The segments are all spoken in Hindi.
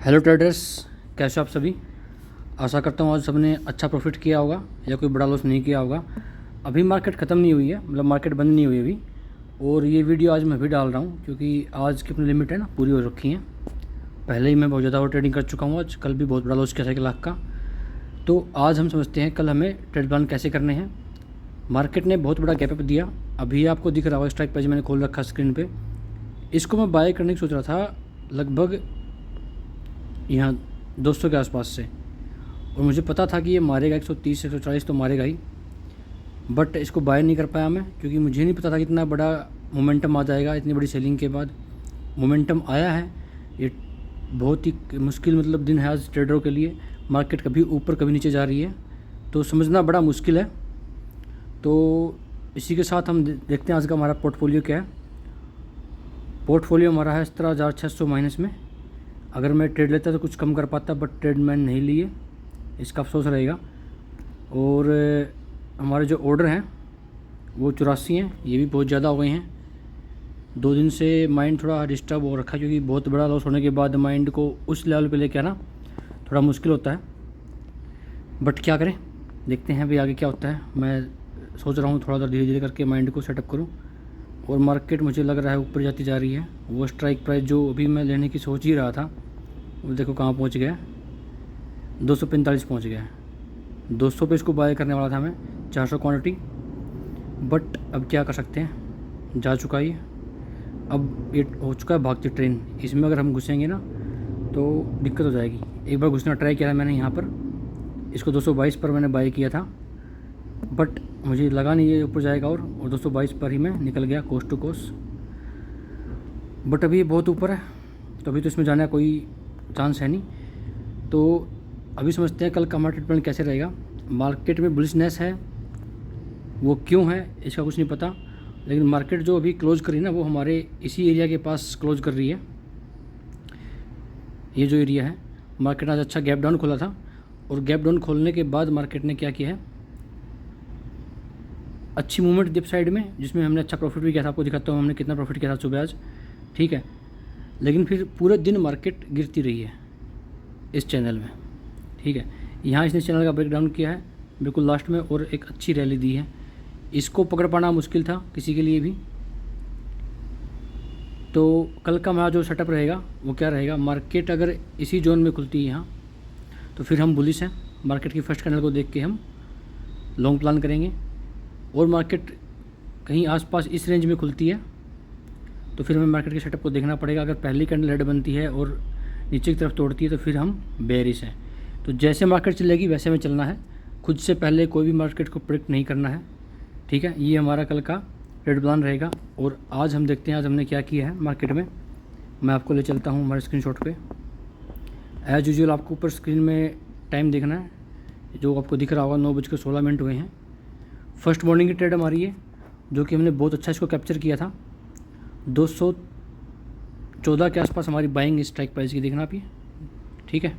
हेलो ट्रेडर्स, कैसे हो आप सभी। आशा करता हूँ आज सबने अच्छा प्रॉफिट किया होगा या कोई बड़ा लॉस नहीं किया होगा। अभी मार्केट ख़त्म नहीं हुई है, मतलब मार्केट बंद नहीं हुई अभी। और ये वीडियो आज मैं भी डाल रहा हूँ क्योंकि आज की अपनी लिमिट है ना पूरी हो रखी है। पहले ही मैं बहुत ज़्यादा ओवर ट्रेडिंग कर चुका हूँ। आज कल भी बहुत बड़ा लॉस किया था 1 लाख का। तो आज हम समझते हैं कल हमें ट्रेड प्लान कैसे करने हैं। मार्केट ने बहुत बड़ा गैप अप दिया, अभी आपको दिख रहा होगा स्ट्राइक प्राइस मैंने खोल रखा स्क्रीन पे। इसको मैं बाय करने की सोच रहा था लगभग यहाँ 200 के आसपास से, और मुझे पता था कि ये मारेगा 130 140 तो मारेगा ही। बट इसको बाय नहीं कर पाया मैं क्योंकि मुझे नहीं पता था कि इतना बड़ा मोमेंटम आ जाएगा। इतनी बड़ी सेलिंग के बाद मोमेंटम आया है। ये बहुत ही मुश्किल मतलब दिन है आज ट्रेडरों के लिए। मार्केट कभी ऊपर कभी नीचे जा रही है तो समझना बड़ा मुश्किल है। तो इसी के साथ हम देखते हैं आज का हमारा पोर्टफोलियो क्या है। पोर्टफोलियो हमारा है 17,600 माइनस में। अगर मैं ट्रेड लेता तो कुछ कम कर पाता, बट ट्रेड मैंने नहीं लिए, इसका अफसोस रहेगा। और हमारे जो ऑर्डर हैं वो 84 हैं, ये भी बहुत ज़्यादा हो गए हैं। 2 दिन से माइंड थोड़ा डिस्टर्ब हो रखा है क्योंकि बहुत बड़ा लॉस होने के बाद माइंड को उस लेवल पे लेके आना थोड़ा मुश्किल होता है। बट क्या करें, देखते हैं अभी आगे क्या होता है। मैं सोच रहा हूँ थोड़ा धीरे धीरे करके माइंड को सेटअप करूँ। और मार्केट मुझे लग रहा है ऊपर जाती जा रही है। वो स्ट्राइक प्राइस जो अभी मैं लेने की सोच ही रहा था वो देखो कहाँ पहुँच गया, 245 पहुँच गया है। 200 पे इसको बाय करने वाला था मैं, 400 क्वांटिटी। बट अब क्या कर सकते हैं, जा चुका ही। अब ये हो चुका है भागती ट्रेन। इसमें अगर हम घुसेंगे ना तो दिक्कत हो जाएगी। एक बार घुसना ट्राई किया था मैंने यहाँ पर, इसको 222 पर मैंने बाय किया था, बट मुझे लगा नहीं ये ऊपर जाएगा। और 222 पर ही मैं निकल गया कोस्ट टू कोस्ट। बट अभी बहुत ऊपर है तो अभी तो इसमें जाने का कोई चांस है नहीं। तो अभी समझते हैं कल का हमारा ट्रीटमेंट कैसे रहेगा। मार्केट में बुलिशनेस है, वो क्यों है इसका कुछ नहीं पता। लेकिन मार्केट जो अभी क्लोज कर रही है ना वो हमारे इसी एरिया के पास क्लोज कर रही है। ये जो एरिया है, मार्केट आज अच्छा गैप डाउन खोला था, और गैप डाउन खोलने के बाद मार्केट ने क्या किया है, अच्छी मूवमेंट दी साइड में, जिसमें हमने अच्छा प्रॉफिट भी किया था। आपको दिखाता हूँ हमने कितना प्रॉफिट किया था सुबह आज, ठीक है। लेकिन फिर पूरे दिन मार्केट गिरती रही है इस चैनल में, ठीक है। यहाँ इसने चैनल का ब्रेकडाउन किया है बिल्कुल लास्ट में, और एक अच्छी रैली दी है। इसको पकड़ पाना मुश्किल था किसी के लिए भी। तो कल का हमारा जो सेटअप रहेगा वो क्या रहेगा, मार्केट अगर इसी जोन में खुलती है यहाँ तो फिर हम बुलिश हैं। मार्केट की फर्स्ट कैंडल को देख के हम लॉन्ग प्लान करेंगे। और मार्केट कहीं आसपास इस रेंज में खुलती है तो फिर हमें मार्केट के सेटअप को देखना पड़ेगा। अगर पहली कैंडल रेड बनती है और नीचे की तरफ तोड़ती है तो फिर हम बेरिश हैं। तो जैसे मार्केट चलेगी वैसे हमें चलना है, खुद से पहले कोई भी मार्केट को प्रेडिक्ट नहीं करना है, ठीक है। ये हमारा कल का ट्रेड प्लान रहेगा। और आज हम देखते हैं आज हमने क्या किया है मार्केट में। मैं आपको ले चलता हूँ हमारे स्क्रीनशॉट पे। एज़ यूजुअल आपको ऊपर स्क्रीन में टाइम देखना है जो आपको दिख रहा होगा, 9:16 हुए हैं। फर्स्ट मॉर्निंग की ट्रेड हमारी है जो कि हमने बहुत अच्छा इसको कैप्चर किया था। 214 के आसपास हमारी बाइंग स्ट्राइक प्राइस की, देखना आप ये, ठीक है।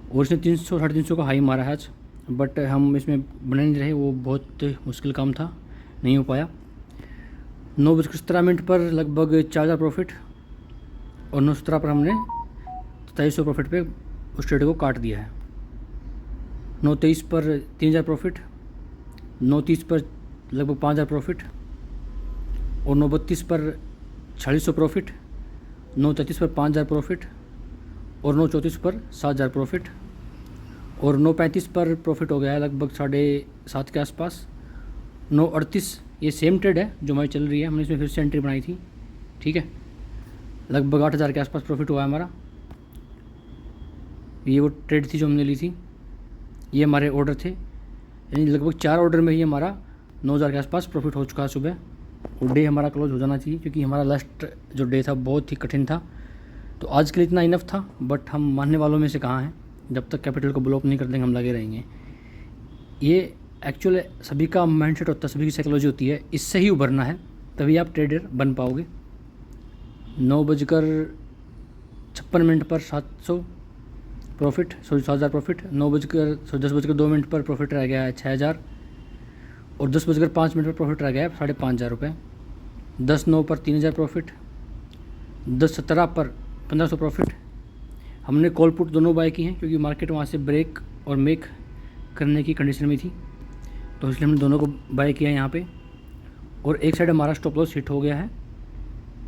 और इसने 300 350 का हाई मारा है आज, बट हम इसमें बने नहीं रहे, वो बहुत मुश्किल काम था, नहीं हो पाया। 9:17 पर लगभग 4,000 प्रॉफिट, और 9:17 पर हमने 2700 प्रॉफिट पे उस ट्रेड को काट दिया है। 9:23 पर 3,000 प्रॉफिट, 9:30 पर लगभग 5,000 प्रॉफिट, और 9:32 पर 4,500 प्रॉफिट, 9:33 पर 5,000 प्रॉफिट, और 9:34 पर 7,000 प्रॉफिट, और 9:35 पर प्रॉफिट हो गया है लगभग 7:30 के आसपास। 9:38 ये सेम ट्रेड है जो हमारी चल रही है, हमने इसमें फिर से एंट्री बनाई थी, ठीक है। लगभग 8,000 के आसपास प्रॉफिट हुआ है हमारा। ये वो ट्रेड थी जो हमने ली थी, ये हमारे ऑर्डर थे, यानी लगभग 4 ऑर्डर में ही हमारा 9,000 के आसपास प्रॉफिट हो चुका है सुबह। और डे हमारा क्लोज हो जाना चाहिए क्योंकि हमारा लास्ट जो डे था बहुत ही कठिन था। तो आज के लिए इतना इनफ था, बट हम मानने वालों में से कहाँ हैं। जब तक कैपिटल को ब्लॉक नहीं कर देंगे हम लगे रहेंगे। ये एक्चुअल सभी का माइंडसेट होता है, सभी की साइकोलॉजी होती है, इससे ही उभरना है तभी आप ट्रेडर बन पाओगे। 9:56 पर 700 प्रॉफिट, 7,000 प्रॉफिट। 10:02 पर प्रॉफिट रह गया है 6,000, और 10:05 पर प्रॉफिट रह गया है 5,500 रुपये। 10:09 पर 3,000 प्रॉफिट, 10:17 पर 1,500 प्रॉफिट, हमने कॉल पुट दोनों बाय की हैं क्योंकि मार्केट वहाँ से ब्रेक और मेक करने की कंडीशन में थी, तो इसलिए हमने दोनों को बाय किया यहाँ पे। और एक साइड हमारा स्टॉप लॉस हिट हो गया है,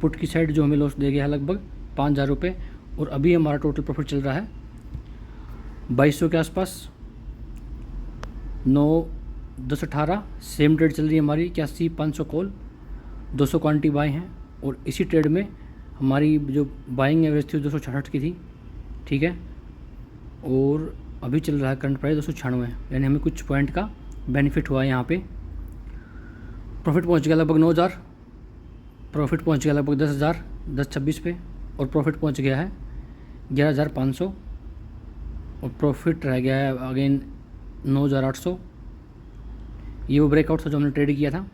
पुट की साइड जो हमें लॉस दे गया है लगभग 5,000 रुपये। और अभी हमारा टोटल प्रॉफिट चल रहा है 2200 के आसपास। 9/10/18 सेम ट्रेड चल रही है हमारी 81,500 कॉल, 200 क्वांटिटी बाय हैं। और इसी ट्रेड में हमारी जो बाइंग एवरेज थी 266 की थी, ठीक है। और अभी चल रहा है करंट प्राइस 296, यानी हमें कुछ पॉइंट का बेनिफिट हुआ है यहाँ पे। प्रॉफिट पहुँच गया लगभग 9,000, प्रॉफिट पहुँच गया लगभग 10,000 10/26 पे, और प्रॉफिट पहुँच गया है 11,500, और प्रॉफिट रह गया है अगेन 9,800। ये वो ब्रेकआउट था जो हमने ट्रेड किया था।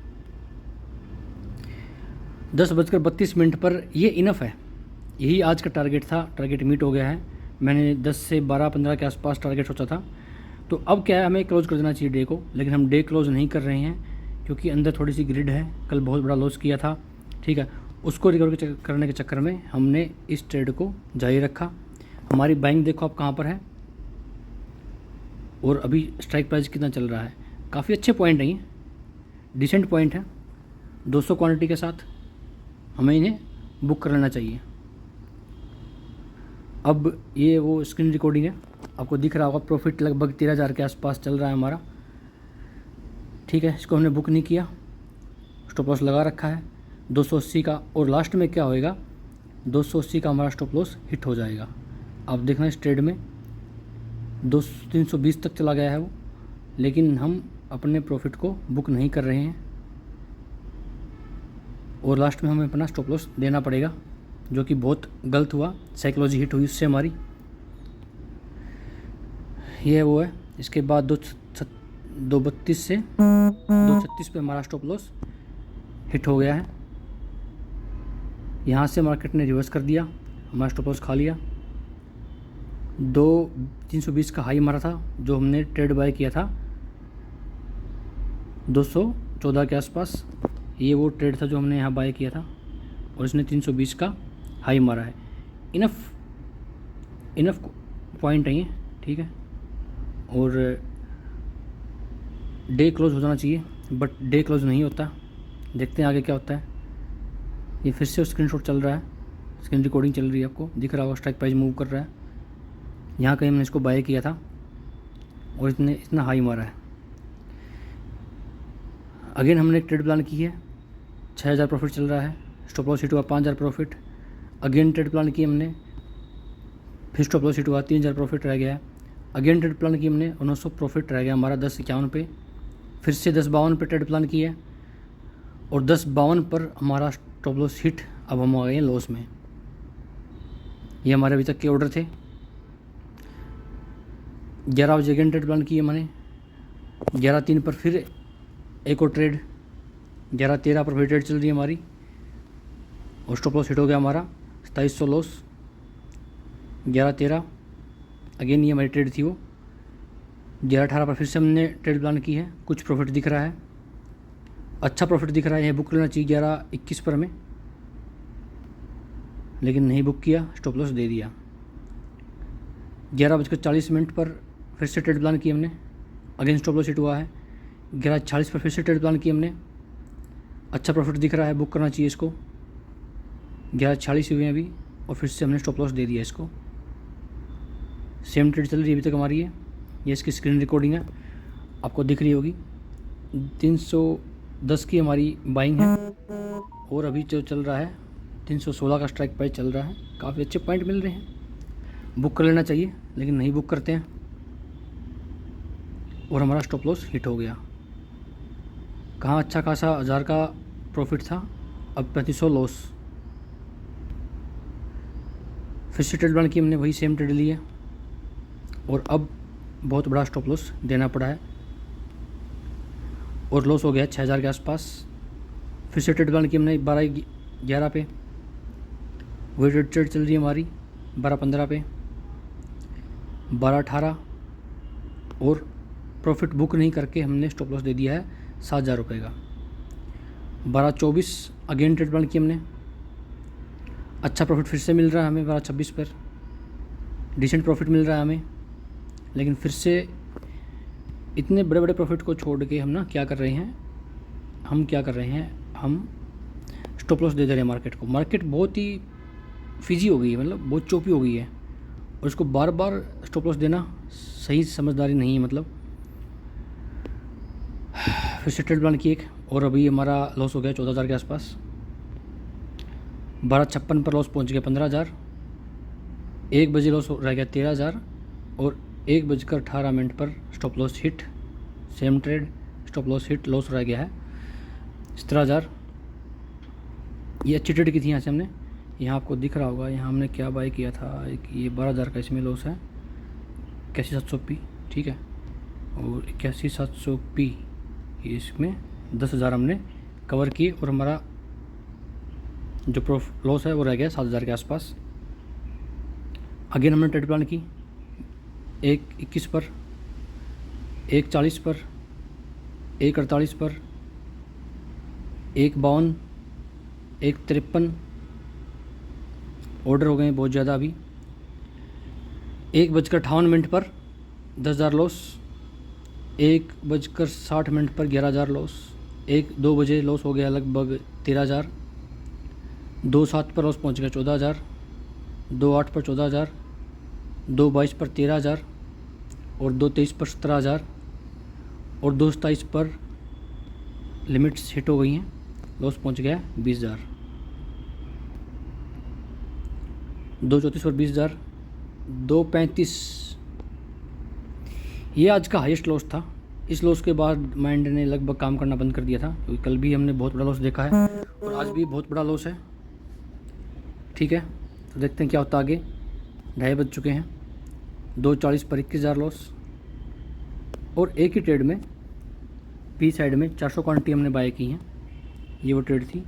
10:32 पर ये इनफ है, यही आज का टारगेट था, टारगेट मीट हो गया है। मैंने 10 से 12-15 के आसपास टारगेट सोचा था। तो अब क्या है, हमें क्लोज़ कर देना चाहिए डे को, लेकिन हम डे क्लोज़ नहीं कर रहे हैं क्योंकि अंदर थोड़ी सी ग्रिड है, कल बहुत बड़ा लॉस किया था, ठीक है। उसको रिकवर करने के चक्कर में हमने इस ट्रेड को जारी रखा। हमारी बाइंग देखो आप कहाँ पर है, और अभी स्ट्राइक प्राइस कितना चल रहा है। काफ़ी अच्छे पॉइंट हैं, ये डिसेंट पॉइंट है। 200 क्वांटिटी के साथ हमें इन्हें बुक कर लेना चाहिए। अब ये वो स्क्रीन रिकॉर्डिंग है, आपको दिख रहा होगा प्रॉफिट लगभग 13,000 के आसपास चल रहा है हमारा, ठीक है। इसको हमने बुक नहीं किया, स्टॉप लॉस लगा रखा है 280 का। और लास्ट में क्या होएगा, 280 का हमारा स्टॉप लॉस हिट हो जाएगा। आप देखना इस ट्रेड में 320 तक चला गया है वो, लेकिन हम अपने प्रॉफिट को बुक नहीं कर रहे हैं, और लास्ट में हमें अपना स्टॉप लॉस देना पड़ेगा, जो कि बहुत गलत हुआ। साइकोलॉजी हिट हुई उससे हमारी, ये वो है। इसके बाद 232 से 236 पे हमारा स्टॉप लॉस हिट हो गया है। यहाँ से मार्केट ने रिवर्स कर दिया, हमारा स्टॉप लॉस खा लिया। 320 का हाई मारा था जो हमने ट्रेड बाय किया था 214 के आसपास। ये वो ट्रेड था जो हमने यहाँ बाय किया था, और इसने 320 का हाई मारा है। इनफ पॉइंट है ये, ठीक है। और डे क्लोज हो जाना चाहिए, बट डे क्लोज नहीं होता। देखते हैं आगे क्या होता है। ये फिर से स्क्रीनशॉट चल रहा है, स्क्रीन रिकॉर्डिंग चल रही है, आपको दिख रहा होगा स्ट्राइक प्राइस मूव कर रहा है। यहाँ कहीं हमने इसको बाय किया था और इसने इतना हाई मारा है। अगेन हमने एक ट्रेड प्लान की है, 6,000 प्रॉफिट चल रहा है, स्टॉप लॉस हिट हुआ 5,000 प्रॉफिट। अगेन ट्रेड प्लान की हमने, फिर स्टॉप लॉस हिट हुआ 3,000 प्रॉफिट रह गया है। अगेन ट्रेड प्लान की हमने 1900 प्रॉफिट रह गया हमारा 10.51 पे। फिर से 10.52 पे ट्रेड प्लान की है, और 10.52 पर हमारा स्टॉप लॉस हिट। अब हम आ गए हैं लॉस में। ये हमारे अभी तक के ऑर्डर थे। 11 बजे अगेन ट्रेड प्लान की है मैंने, 11:03 पर फिर एक और ट्रेड, 11:13 पर फिर ट्रेड चल रही है हमारी, और स्टॉप लॉस हिट हो गया हमारा 2700 लॉस। 11:13 अगेन ये हमारी ट्रेड थी वो। 11:18 पर फिर से हमने ट्रेड प्लान की है, कुछ प्रॉफिट दिख रहा है, अच्छा प्रॉफिट दिख रहा है, यह बुक लेना चाहिए 11:21 पर हमें, लेकिन नहीं बुक किया, स्टॉप लॉस दे दिया। 11:40 पर फिर से ट्रेड प्लान की हमने, अगेन स्टॉप लॉस हिट हुआ है। 11:40 पर फिर से ट्रेड प्लान की हमने, अच्छा प्रॉफिट दिख रहा है, बुक करना चाहिए इसको। 11:40 हुए हैं अभी, और फिर से हमने स्टॉप लॉस दे दिया इसको। सेम ट्रेड चल रही है अभी तक हमारी ये इसकी स्क्रीन रिकॉर्डिंग है, आपको दिख रही होगी। 310 की हमारी बाइंग है, और अभी जो चल रहा है 316 का स्ट्राइक प्राइस चल रहा है। काफ़ी अच्छे पॉइंट मिल रहे हैं, बुक कर लेना चाहिए, लेकिन नहीं बुक करते हैं, और हमारा स्टॉप लॉस हिट हो गया। कहाँ अच्छा खासा 1000 का प्रॉफिट था, अब 3500 लॉस। फिर से ट्रेड प्लान की हमने, वही सेम ट्रेड ली है, और अब बहुत बड़ा स्टॉप लॉस देना पड़ा है, और लॉस हो गया 6,000 के आसपास। फिर से ट्रेड प्लान की हमने 12:11 पे, वही ट्रेड चल रही है हमारी 12:15 पे, 12:18, और प्रॉफिट बुक नहीं करके हमने स्टॉप लॉस दे दिया है 7,000 रुपये का। 12:24 अगेन ट्रेड प्लान की हमने, अच्छा प्रॉफिट फिर से मिल रहा है हमें 12:26 पर, डिसेंट प्रॉफिट मिल रहा है हमें, लेकिन फिर से इतने बड़े बड़े प्रॉफिट को छोड़ के हम क्या कर रहे हैं, हम स्टॉप लॉस दे दे रहे हैं मार्केट को। मार्केट बहुत ही फिजी हो गई है, मतलब बहुत चोपी हो गई है, और उसको बार बार स्टॉप लॉस देना सही समझदारी नहीं है। मतलब फिर से ट्रेड प्लान की एक, और अभी हमारा लॉस हो गया 14,000 के आसपास। 12:56 पर लॉस पहुंच गया 15,000। 1 बजे लॉस रह गया 13,000, और 1:18 पर stop loss hit. Same trade, stop loss hit, loss रह गया है 17,000। ये अच्छी ट्रेड की थी। यहाँ से हमने, यहाँ आपको दिख रहा होगा, यहाँ हमने क्या बाय किया था, ये 12,000 का इसमें लॉस है, 81,700 ठीक है, और 81,700 इसमें 10,000 हमने कवर किए, और हमारा जो लॉस है वो रह गया 7,000 के आसपास। अगेन हमने ट्रेड प्लान की 1:21 पर, 1:40 पर, 1:48 पर, 1:52, 1:53। ऑर्डर हो गए बहुत ज़्यादा। अभी 1:58 पर 10,000 लॉस, 1:60 पर 11,000 लॉस, 2 बजे लॉस हो गया लगभग 13,000। 2:07 पर लॉस पहुंच गया 14,000, 2:08 पर 14,000, 2:22 पर 13,000, और 2:23 पर 17,000, और 2:27 पर लिमिट्स हिट हो गई हैं, लॉस पहुंच गया 20,000। 2:34 पर 20,000, 2:35 ये आज का हाईएस्ट लॉस था। इस लॉस के बाद माइंड ने लगभग काम करना बंद कर दिया था, क्योंकि कल भी हमने बहुत बड़ा लॉस देखा है और आज भी बहुत बड़ा लॉस है। ठीक है, तो देखते हैं क्या होता है आगे। 2:30 बज चुके हैं। 2:40 पर 21,000 लॉस, और एक ही ट्रेड में पी साइड में 400 क्वांटिटी हमने बाय की हैं। ये वो ट्रेड थी,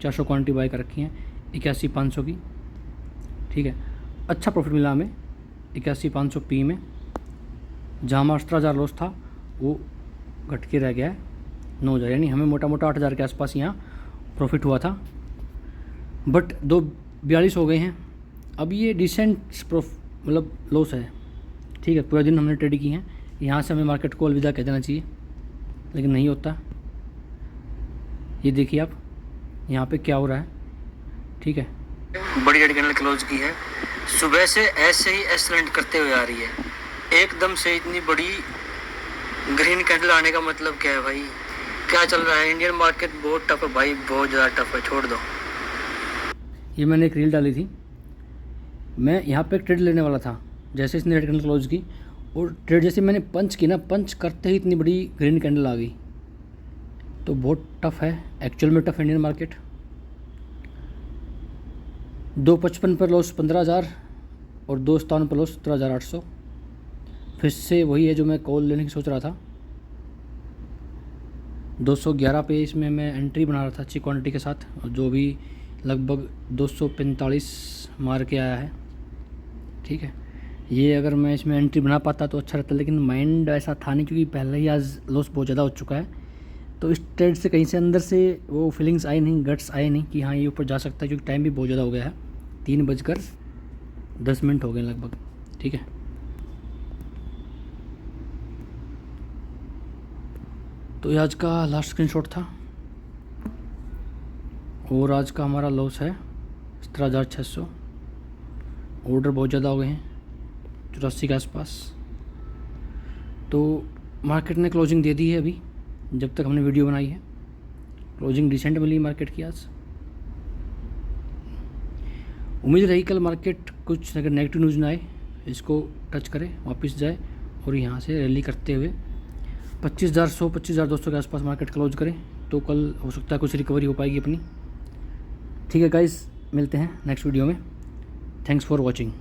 400 क्वांटिटी बाय कर रखी हैं 81,500 की। ठीक है, अच्छा प्रॉफिट मिला हमें 81,500 पी में। जहाँ हमारा 17,000 लॉस था वो घट के रह गया है 9,000, यानी हमें मोटा मोटा 8,000 के आसपास यहाँ प्रॉफिट हुआ था। बट 2:42 हो गए हैं। अब ये डिसेंट मतलब लॉस है। ठीक है, पूरा दिन हमने ट्रेड की हैं, यहाँ से हमें मार्केट को अलविदा कह देना चाहिए, लेकिन नहीं होता। ये देखिए आप यहाँ पे क्या हो रहा है। ठीक है, बड़ी रेड कैंडल क्लोज की है, सुबह से ऐसे ही एक्सलेंट करते हुए आ रही है। एकदम से इतनी बड़ी ग्रीन कैंडल आने का मतलब क्या है भाई? क्या चल रहा है? इंडियन मार्केट बहुत टफ है भाई, बहुत ज़्यादा टफ है, छोड़ दो। ये मैंने एक रील डाली थी, मैं यहाँ पे एक ट्रेड लेने वाला था, जैसे इसने रेड कैंडल क्लोज की, और ट्रेड जैसे मैंने पंच की ना, पंच करते ही इतनी बड़ी ग्रीन कैंडल आ गई। तो बहुत टफ है, एक्चुअल में टफ इंडियन मार्केट। 2:55 पर लॉस 15,000, और 2:57 पर लॉस 17,800। फिर से वही है जो मैं कॉल लेने की सोच रहा था। 211 पे इसमें मैं एंट्री बना रहा था अच्छी क्वांटिटी के साथ, और जो भी लगभग 245 मार के आया है। ठीक है, ये अगर मैं इसमें एंट्री बना पाता तो अच्छा रहता, लेकिन माइंड ऐसा था नहीं, क्योंकि पहले ही आज लॉस बहुत ज़्यादा हो चुका है। तो इस ट्रेड से कहीं से अंदर से वो फीलिंग्स आई नहीं, गट्स आए नहीं कि हाँ ये ऊपर जा सकता है, क्योंकि टाइम भी बहुत ज़्यादा हो गया है, 3:10 हो गए लगभग। ठीक है, तो ये आज का लास्ट स्क्रीनशॉट था, और आज का हमारा लॉस है 17,600। ऑर्डर बहुत ज़्यादा हो गए हैं 84 के आसपास। तो मार्केट ने क्लोजिंग दे दी है अभी, जब तक हमने वीडियो बनाई है। क्लोजिंग डिसेंट मिली मार्केट की आज। उम्मीद रही कल मार्केट कुछ अगर नेगेटिव न्यूज़ ना आए, इसको टच करे, वापस जाए, और यहाँ से रैली करते हुए 25,100 25,200 के आसपास मार्केट क्लोज करें, तो कल हो सकता है कुछ रिकवरी हो पाएगी अपनी। ठीक है गाइस, मिलते हैं नेक्स्ट वीडियो में। Thanks for watching.